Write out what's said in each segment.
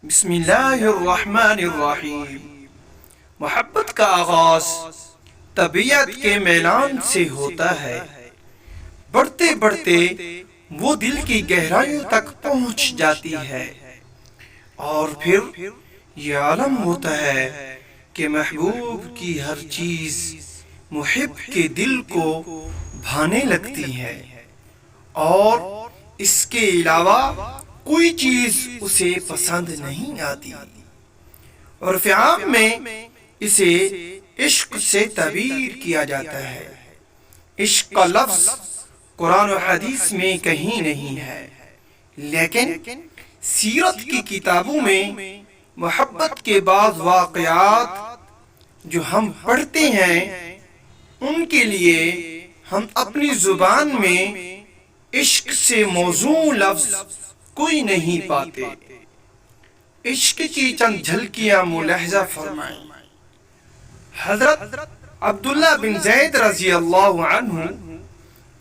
بسم اللہ الرحمن الرحیم۔ محبت کا آغاز طبیعت کے میلان سے ہوتا ہے، بڑھتے بڑھتے وہ دل کی گہرائیوں تک پہنچ جاتی ہے، اور پھر یہ عالم ہوتا ہے کہ محبوب کی ہر چیز محب کے دل کو بھانے لگتی ہے، اور اس کے علاوہ کوئی چیز اسے پسند نہیں آتی۔ عرف عام میں اسے عشق سے تعبیر کیا جاتا ہے۔ عشق کا لفظ قرآن و حدیث میں کہیں نہیں ہے، لیکن سیرت کی کتابوں میں محبت کے بعض واقعات جو ہم پڑھتے ہیں ان کے لیے ہم اپنی زبان میں عشق سے موزوں لفظ کوئی نہیں پاتے۔ عشق کی چند جھلکیاں ملاحظہ فرمائیں۔ حضرت عبداللہ بن زید رضی اللہ عنہ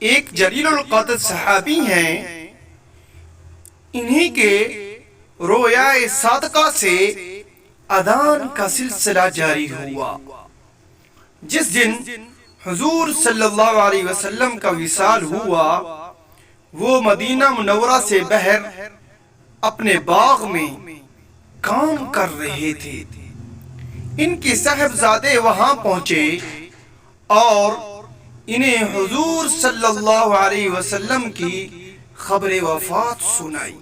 ایک جلیل القدر صحابی ہیں۔ انہی کے رویائے صادقہ سے اذان کا سلسلہ جاری ہوا۔ جس دن حضور صلی اللہ علیہ وسلم کا وصال ہوا، وہ مدینہ منورہ سے باہر اپنے باغ میں کام کر رہے تھے۔ ان کے صاحبزادے وہاں پہنچے اور انہیں حضور صلی اللہ علیہ وسلم کی خبر وفات سنائی۔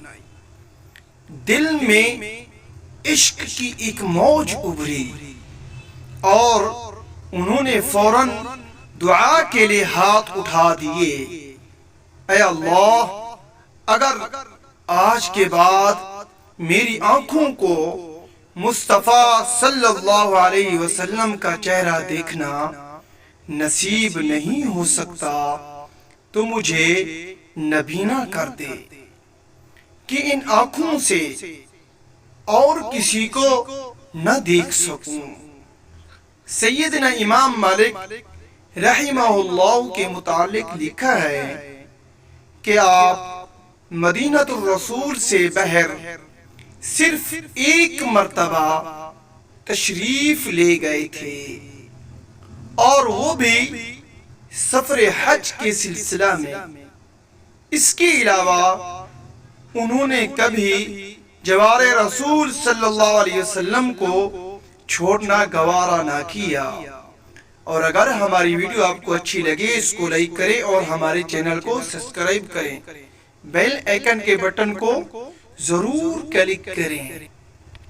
دل میں عشق کی ایک موج ابھری اور انہوں نے فوراً دعا کے لیے ہاتھ اٹھا دیے۔ اے اللہ، اگر آج کے بعد میری آنکھوں کو مصطفیٰ صلی اللہ علیہ وسلم کا چہرہ دیکھنا نصیب نہیں ہو سکتا تو مجھے نبینا کر دے کہ ان آنکھوں سے اور کسی کو نہ دیکھ سکوں۔ سیدنا امام مالک رحمہ اللہ کے متعلق لکھا ہے کہ آپ مدینہ الرسول سے باہر صرف ایک مرتبہ تشریف لے گئے تھے، اور وہ بھی سفر حج کے سلسلہ میں۔ اس کے علاوہ انہوں نے کبھی جوار رسول صلی اللہ علیہ وسلم کو چھوڑنا گوارا نہ کیا۔ اور اگر ہماری ویڈیو آپ کو اچھی لگے اس کو لائک کریں اور ہمارے چینل کو سبسکرائب کریں، بیل آئیکن کے بٹن کو ضرور کلک کریں۔